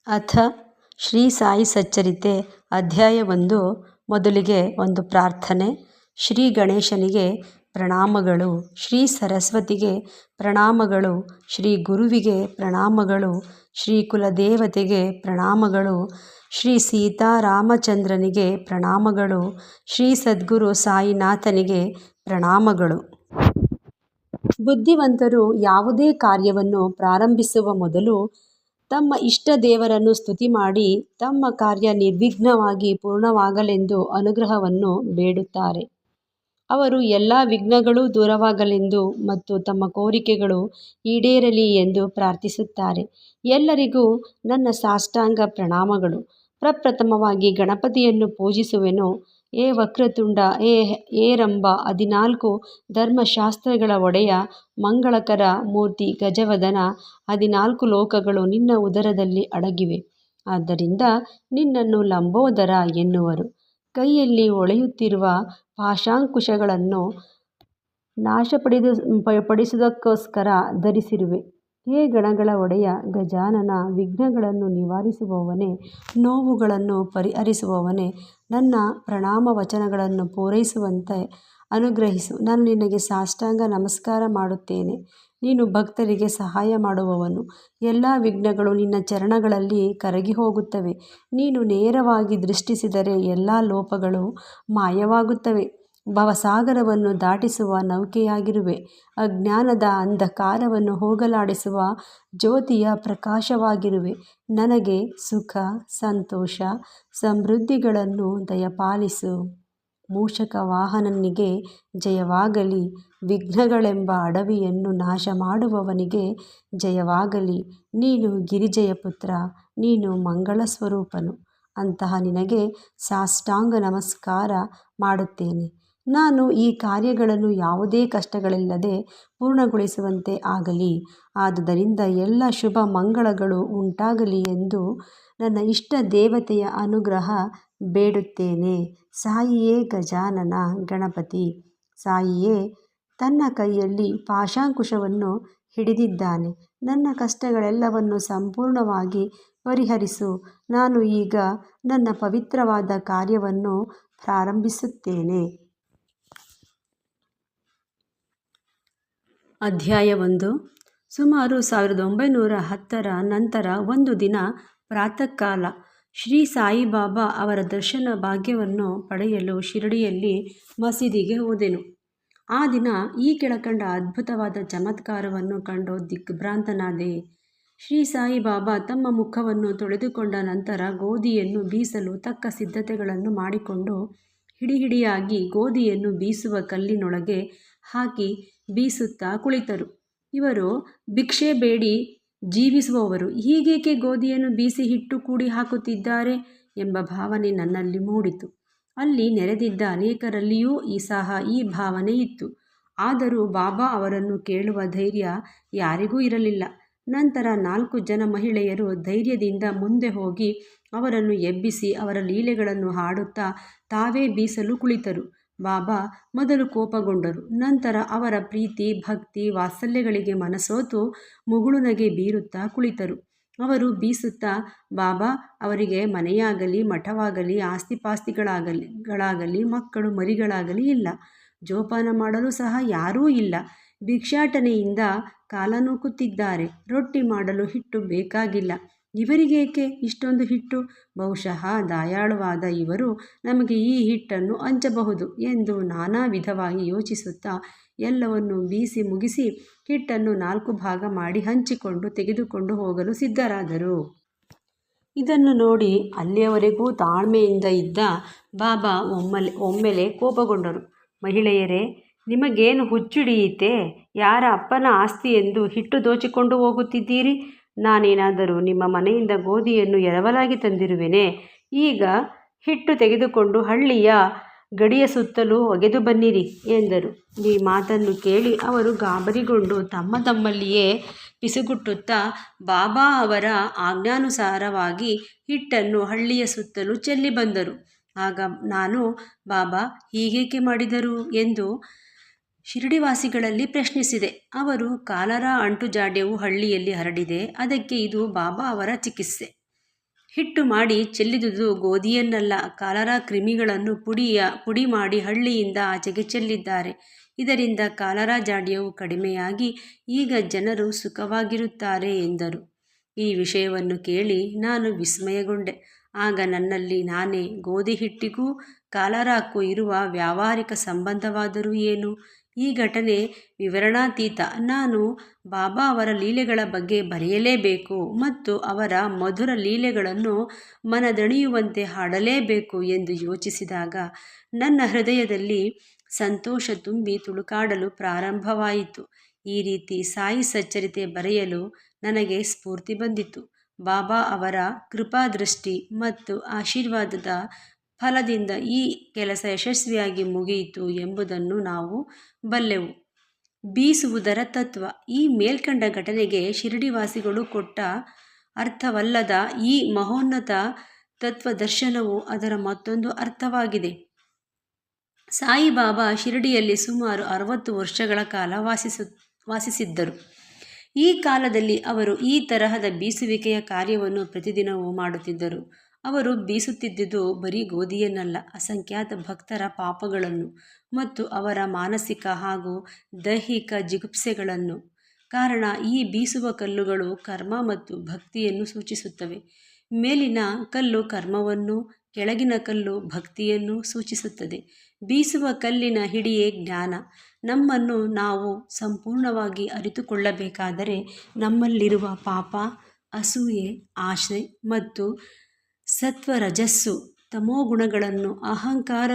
ಅಥ ಶ್ರೀ ಸಾಯಿ ಸಚ್ಚರಿತೆ ಅಧ್ಯಾಯ 1. ಮೊದಲಿಗೆ ಒಂದು ಪ್ರಾರ್ಥನೆ. ಶ್ರೀ ಗಣೇಶನಿಗೆ ಪ್ರಣಾಮಗಳು, ಶ್ರೀ ಸರಸ್ವತಿಗೆ ಪ್ರಣಾಮಗಳು, ಶ್ರೀ ಗುರುವಿಗೆ ಪ್ರಣಾಮಗಳು, ಶ್ರೀ ಕುಲದೇವತೆಗೆ ಪ್ರಣಾಮಗಳು, ಶ್ರೀ ಸೀತಾರಾಮಚಂದ್ರನಿಗೆ ಪ್ರಣಾಮಗಳು, ಶ್ರೀ ಸದ್ಗುರು ಸಾಯಿನಾಥನಿಗೆ ಪ್ರಣಾಮಗಳು. ಬುದ್ಧಿವಂತರು ಯಾವುದೇ ಕಾರ್ಯವನ್ನು ಪ್ರಾರಂಭಿಸುವ ಮೊದಲು ತಮ್ಮ ಇಷ್ಟ ದೇವರನ್ನು ಸ್ತುತಿ ಮಾಡಿ ತಮ್ಮ ಕಾರ್ಯ ನಿರ್ವಿಘ್ನವಾಗಿ ಪೂರ್ಣವಾಗಲೆಂದು ಅನುಗ್ರಹವನ್ನು ಬೇಡುತ್ತಾರೆ. ಅವರು ಎಲ್ಲ ವಿಘ್ನಗಳೂ ದೂರವಾಗಲೆಂದು ಮತ್ತು ತಮ್ಮ ಕೋರಿಕೆಗಳು ಈಡೇರಲಿ ಎಂದು ಪ್ರಾರ್ಥಿಸುತ್ತಾರೆ. ಎಲ್ಲರಿಗೂ ನನ್ನ ಸಾಷ್ಟಾಂಗ ಪ್ರಣಾಮಗಳು. ಪ್ರಪ್ರಥಮವಾಗಿ ಗಣಪತಿಯನ್ನು ಪೂಜಿಸುವೆನು. ಏ ವಕ್ರತುಂಡ, ಏ ರಂಭ, 14 ಧರ್ಮಶಾಸ್ತ್ರಗಳ ಒಡೆಯ, ಮಂಗಳಕರ ಮೂರ್ತಿ ಗಜವದನ, 14 ಲೋಕಗಳು ನಿನ್ನ ಉದರದಲ್ಲಿ ಅಡಗಿವೆ. ಆದ್ದರಿಂದ ನಿನ್ನನ್ನು ಲಂಬೋದರ ಎನ್ನುವರು. ಕೈಯಲ್ಲಿ ಹೊಳೆಯುತ್ತಿರುವ ಪಾಶಾಂಕುಶಗಳನ್ನು ನಾಶಪಡಿಸುವುದಕ್ಕೋಸ್ಕರ ಧರಿಸಿರುವೆ. ಹೇ ಗಣಗಳ ಒಡೆಯ ಗಜಾನನ, ವಿಘ್ನಗಳನ್ನು ನಿವಾರಿಸುವವನೇ, ನೋವುಗಳನ್ನು ಪರಿಹರಿಸುವವನೇ, ನನ್ನ ಪ್ರಣಾಮ ವಚನಗಳನ್ನು ಪೂರೈಸುವಂತೆ ಅನುಗ್ರಹಿಸು. ನಾನು ನಿನಗೆ ಸಾಷ್ಟಾಂಗ ನಮಸ್ಕಾರ ಮಾಡುತ್ತೇನೆ. ನೀನು ಭಕ್ತರಿಗೆ ಸಹಾಯ ಮಾಡುವವನು. ಎಲ್ಲ ವಿಘ್ನಗಳು ನಿನ್ನ ಚರಣಗಳಲ್ಲಿ ಕರಗಿ ಹೋಗುತ್ತವೆ. ನೀನು ನೇರವಾಗಿ ದೃಷ್ಟಿಸಿದರೆ ಎಲ್ಲ ಲೋಪಗಳು ಮಾಯವಾಗುತ್ತವೆ. ಭವಸಾಗರವನ್ನು ದಾಟಿಸುವ ನೌಕೆಯಾಗಿರುವೆ. ಅಜ್ಞಾನದ ಅಂಧಕಾರವನ್ನು ಹೋಗಲಾಡಿಸುವ ಜ್ಯೋತಿಯ ಪ್ರಕಾಶವಾಗಿರುವೆ. ನನಗೆ ಸುಖ, ಸಂತೋಷ, ಸಮೃದ್ಧಿಗಳನ್ನು ದಯಪಾಲಿಸು. ಮೂಷಕ ವಾಹನನಿಗೆ ಜಯವಾಗಲಿ. ವಿಘ್ನಗಳೆಂಬ ಅಡವಿಯನ್ನು ನಾಶ ಮಾಡುವವನಿಗೆ ಜಯವಾಗಲಿ. ನೀನು ಗಿರಿಜೆಯ ಪುತ್ರ, ನೀನು ಮಂಗಳ ಸ್ವರೂಪನು. ಅಂತಹ ನಿನಗೆ ಸಾಷ್ಟಾಂಗ ನಮಸ್ಕಾರ ಮಾಡುತ್ತೇನೆ. ನಾನು ಈ ಕಾರ್ಯಗಳನ್ನು ಯಾವುದೇ ಕಷ್ಟಗಳಿಲ್ಲದೆ ಪೂರ್ಣಗೊಳಿಸುವಂತೆ ಆಗಲಿ. ಆದುದರಿಂದ ಎಲ್ಲ ಶುಭ ಮಂಗಳಗಳು ಉಂಟಾಗಲಿ ಎಂದು ನನ್ನ ಇಷ್ಟ ದೇವತೆಯ ಅನುಗ್ರಹ ಬೇಡುತ್ತೇನೆ. ಸಾಯಿಯೇ ಗಜಾನನ ಗಣಪತಿ. ಸಾಯಿಯೇ ತನ್ನ ಕೈಯಲ್ಲಿ ಪಾಶಾಂಕುಶವನ್ನು ಹಿಡಿದಿದ್ದಾನೆ. ನನ್ನ ಕಷ್ಟಗಳೆಲ್ಲವನ್ನು ಸಂಪೂರ್ಣವಾಗಿ ಪರಿಹರಿಸು. ನಾನು ಈಗ ನನ್ನ ಪವಿತ್ರವಾದ ಕಾರ್ಯವನ್ನು ಪ್ರಾರಂಭಿಸುತ್ತೇನೆ. ಅಧ್ಯಾಯ 1. ಸುಮಾರು 1910ರ ನಂತರ ಒಂದು ದಿನ ಪ್ರಾತಃಕಾಲ ಶ್ರೀ ಸಾಯಿಬಾಬಾ ಅವರ ದರ್ಶನ ಭಾಗ್ಯವನ್ನು ಪಡೆಯಲು ಶಿರಡಿಯಲ್ಲಿ ಮಸೀದಿಗೆ ಹೋದೆನು. ಆ ದಿನ ಈ ಕೆಳಕಂಡ ಅದ್ಭುತವಾದ ಚಮತ್ಕಾರವನ್ನು ಕಂಡು ದಿಗ್ಭ್ರಾಂತನಾದೆ. ಶ್ರೀ ಸಾಯಿಬಾಬಾ ತಮ್ಮ ಮುಖವನ್ನು ತೊಳೆದುಕೊಂಡ ನಂತರ ಗೋಧಿಯನ್ನು ಬೀಸಲು ತಕ್ಕ ಸಿದ್ಧತೆಗಳನ್ನು ಮಾಡಿಕೊಂಡು ಹಿಡಿಹಿಡಿಯಾಗಿ ಗೋಧಿಯನ್ನು ಬೀಸುವ ಕಲ್ಲಿನೊಳಗೆ ಹಾಕಿ ಬೀಸುತ್ತಾ ಕುಳಿತರು. ಇವರು ಭಿಕ್ಷೆ ಬೇಡಿ ಜೀವಿಸುವವರು, ಹೀಗೇಕೆ ಗೋಧಿಯನ್ನು ಬೀಸಿ ಹಿಟ್ಟು ಕೂಡಿ ಹಾಕುತ್ತಿದ್ದಾರೆ ಎಂಬ ಭಾವನೆ ನನ್ನಲ್ಲಿ ಮೂಡಿತು. ಅಲ್ಲಿ ನೆರೆದಿದ್ದ ಅನೇಕರಲ್ಲಿಯೂ ಸಹ ಈ ಭಾವನೆ ಇತ್ತು. ಆದರೂ ಬಾಬಾ ಅವರನ್ನು ಕೇಳುವ ಧೈರ್ಯ ಯಾರಿಗೂ ಇರಲಿಲ್ಲ. ನಂತರ 4 ಜನ ಮಹಿಳೆಯರು ಧೈರ್ಯದಿಂದ ಮುಂದೆ ಹೋಗಿ ಅವರನ್ನು ಎಬ್ಬಿಸಿ ಅವರ ಲೀಲೆಗಳನ್ನು ಹಾಡುತ್ತಾ ತಾವೇ ಬೀಸಲು ಕುಳಿತರು. ಬಾಬಾ ಮೊದಲು ಕೋಪಗೊಂಡರು. ನಂತರ ಅವರ ಪ್ರೀತಿ, ಭಕ್ತಿ, ವಾತ್ಸಲ್ಯಗಳಿಗೆ ಮನಸೋತು ಮುಗುಳುನಗೆ ಬೀರುತ್ತಾ ಕುಳಿತರು. ಅವರು ಬೀಸುತ್ತಾ, ಬಾಬಾ ಅವರಿಗೆ ಮನೆಯಾಗಲಿ, ಮಠವಾಗಲಿ, ಆಸ್ತಿಪಾಸ್ತಿಗಳಾಗಲಿ, ಮಕ್ಕಳು ಮರಿಗಳಾಗಲಿ ಇಲ್ಲ. ಜೋಪಾನ ಮಾಡಲು ಸಹ ಯಾರೂ ಇಲ್ಲ. ಭಿಕ್ಷಾಟನೆಯಿಂದ ಕಾಲ ನೂಕುತ್ತಿದ್ದಾರೆ. ರೊಟ್ಟಿ ಮಾಡಲು ಹಿಟ್ಟು ಬೇಕಾಗಿಲ್ಲ. ಇವರಿಗೇಕೆ ಇಷ್ಟೊಂದು ಹಿಟ್ಟು? ಬಹುಶಃ ದಯಾಳುವಾದ ಇವರು ನಮಗೆ ಈ ಹಿಟ್ಟನ್ನು ಹಂಚಬಹುದು ಎಂದು ನಾನಾ ವಿಧವಾಗಿ ಯೋಚಿಸುತ್ತಾ ಎಲ್ಲವನ್ನು ಬೀಸಿ ಮುಗಿಸಿ ಹಿಟ್ಟನ್ನು 4 ಭಾಗ ಮಾಡಿ ಹಂಚಿಕೊಂಡು ತೆಗೆದುಕೊಂಡು ಹೋಗಲು ಸಿದ್ಧರಾದರು. ಇದನ್ನು ನೋಡಿ ಅಲ್ಲಿಯವರೆಗೂ ತಾಳ್ಮೆಯಿಂದ ಇದ್ದ ಬಾಬಾ ಒಮ್ಮೆಲೆ ಕೋಪಗೊಂಡರು. ಮಹಿಳೆಯರೇ, ನಿಮಗೇನು ಹುಚ್ಚಿಡಿಯಿತೆ? ಯಾರ ಅಪ್ಪನ ಆಸ್ತಿ ಎಂದು ಹಿಟ್ಟು ದೋಚಿಕೊಂಡು ಹೋಗುತ್ತಿದ್ದೀರಿ? ನಾನೇನಾದರೂ ನಿಮ್ಮ ಮನೆಯಿಂದ ಗೋಧಿಯನ್ನು ಎರವಲಾಗಿ ತಂದಿರುವೆನೇ? ಈಗ ಹಿಟ್ಟು ತೆಗೆದುಕೊಂಡು ಹಳ್ಳಿಯ ಗಡಿಯ ಸುತ್ತಲೂ ಒಗೆದು ಬನ್ನಿರಿ ಎಂದರು. ಈ ಮಾತನ್ನು ಕೇಳಿ ಅವರು ಗಾಬರಿಗೊಂಡು ತಮ್ಮಲ್ಲಿಯೇ ಪಿಸುಗುಟ್ಟುತ್ತಾ ಬಾಬಾ ಅವರ ಆಜ್ಞಾನುಸಾರವಾಗಿ ಹಿಟ್ಟನ್ನು ಹಳ್ಳಿಯ ಸುತ್ತಲೂ ಚೆಲ್ಲಿ ಬಂದರು. ಆಗ ನಾನು, ಬಾಬಾ ಹೀಗೇಕೆ ಮಾಡಿದರು ಎಂದು ಶಿರಡಿವಾಸಿಗಳಲ್ಲಿ ಪ್ರಶ್ನಿಸಿದೆ. ಅವರು, ಕಾಲರಾ ಅಂಟುಜಾಡ್ಯವು ಹಳ್ಳಿಯಲ್ಲಿ ಹರಡಿದೆ, ಅದಕ್ಕೆ ಇದು ಬಾಬಾ ಅವರ ಚಿಕಿತ್ಸೆ. ಹಿಟ್ಟು ಮಾಡಿ ಚೆಲ್ಲಿದುದು ಗೋಧಿಯನ್ನಲ್ಲ, ಕಾಲರಾ ಕ್ರಿಮಿಗಳನ್ನು ಪುಡಿ ಮಾಡಿ ಹಳ್ಳಿಯಿಂದ ಆಚೆಗೆ ಚೆಲ್ಲಿದ್ದಾರೆ. ಇದರಿಂದ ಕಾಲರಾ ಜಾಡ್ಯವು ಕಡಿಮೆಯಾಗಿ ಈಗ ಜನರು ಸುಖವಾಗಿರುತ್ತಾರೆ ಎಂದರು. ಈ ವಿಷಯವನ್ನು ಕೇಳಿ ನಾನು ವಿಸ್ಮಯಗೊಂಡೆ. ಆಗ ನನ್ನಲ್ಲಿ ನಾನೇ, ಗೋಧಿ ಹಿಟ್ಟಿಗೂ ಕಾಲರಾಕ್ಕೂ ಇರುವ ವ್ಯಾವಹಾರಿಕ ಸಂಬಂಧವಾದರೂ ಏನು? ಈ ಘಟನೆ ವಿವರಣಾತೀತ. ನಾನು ಬಾಬಾ ಅವರ ಲೀಲೆಗಳ ಬಗ್ಗೆ ಬರೆಯಲೇಬೇಕು ಮತ್ತು ಅವರ ಮಧುರ ಲೀಲೆಗಳನ್ನು ಮನದಣಿಯುವಂತೆ ಹಾಡಲೇಬೇಕು ಎಂದು ಯೋಚಿಸಿದಾಗ ನನ್ನ ಹೃದಯದಲ್ಲಿ ಸಂತೋಷ ತುಂಬಿ ತುಳುಕಾಡಲು ಪ್ರಾರಂಭವಾಯಿತು. ಈ ರೀತಿ ಸಾಯಿ ಸಚ್ಚರಿತೆ ಬರೆಯಲು ನನಗೆ ಸ್ಫೂರ್ತಿ ಬಂದಿತು. ಬಾಬಾ ಅವರ ಕೃಪಾದೃಷ್ಟಿ ಮತ್ತು ಆಶೀರ್ವಾದದ ಫಲದಿಂದ ಈ ಕೆಲಸ ಯಶಸ್ವಿಯಾಗಿ ಮುಗಿಯಿತು ಎಂಬುದನ್ನು ನಾವು ಬಲ್ಲೆವು. ಬೀಸುವುದರ ತತ್ವ. ಈ ಮೇಲ್ಕಂಡ ಘಟನೆಗೆ ಶಿರಡಿವಾಸಿಗಳು ಕೊಟ್ಟ ಅರ್ಥವಲ್ಲದ ಈ ಮಹೋನ್ನತ ತತ್ವದರ್ಶನವು ಅದರ ಮತ್ತೊಂದು ಅರ್ಥವಾಗಿದೆ. ಸಾಯಿಬಾಬಾ ಶಿರಡಿಯಲ್ಲಿ ಸುಮಾರು 60 ವರ್ಷಗಳ ಕಾಲ ವಾಸಿಸಿದ್ದರು. ಈ ಕಾಲದಲ್ಲಿ ಅವರು ಈ ತರಹದ ಬೀಸುವಿಕೆಯ ಕಾರ್ಯವನ್ನು ಪ್ರತಿದಿನವೂ ಮಾಡುತ್ತಿದ್ದರು. ಅವರು ಬೀಸುತ್ತಿದ್ದುದು ಬರೀ ಗೋಧಿಯನ್ನಲ್ಲ, ಅಸಂಖ್ಯಾತ ಭಕ್ತರ ಪಾಪಗಳನ್ನು ಮತ್ತು ಅವರ ಮಾನಸಿಕ ಹಾಗೂ ದೈಹಿಕ ಜಿಗುಪ್ಸೆಗಳನ್ನು. ಕಾರಣ, ಈ ಬೀಸುವ ಕಲ್ಲುಗಳು ಕರ್ಮ ಮತ್ತು ಭಕ್ತಿಯನ್ನು ಸೂಚಿಸುತ್ತವೆ. ಮೇಲಿನ ಕಲ್ಲು ಕರ್ಮವನ್ನು, ಕೆಳಗಿನ ಕಲ್ಲು ಭಕ್ತಿಯನ್ನು ಸೂಚಿಸುತ್ತದೆ. ಬೀಸುವ ಕಲ್ಲಿನ ಹಿಡಿಯೇ ಜ್ಞಾನ. ನಮ್ಮನ್ನು ನಾವು ಸಂಪೂರ್ಣವಾಗಿ ಅರಿತುಕೊಳ್ಳಬೇಕಾದರೆ ನಮ್ಮಲ್ಲಿರುವ ಪಾಪ, ಅಸೂಯೆ, ಆಸೆ ಮತ್ತು ಸತ್ವರಜಸ್ಸು ತಮೋಗುಣಗಳನ್ನು, ಅಹಂಕಾರ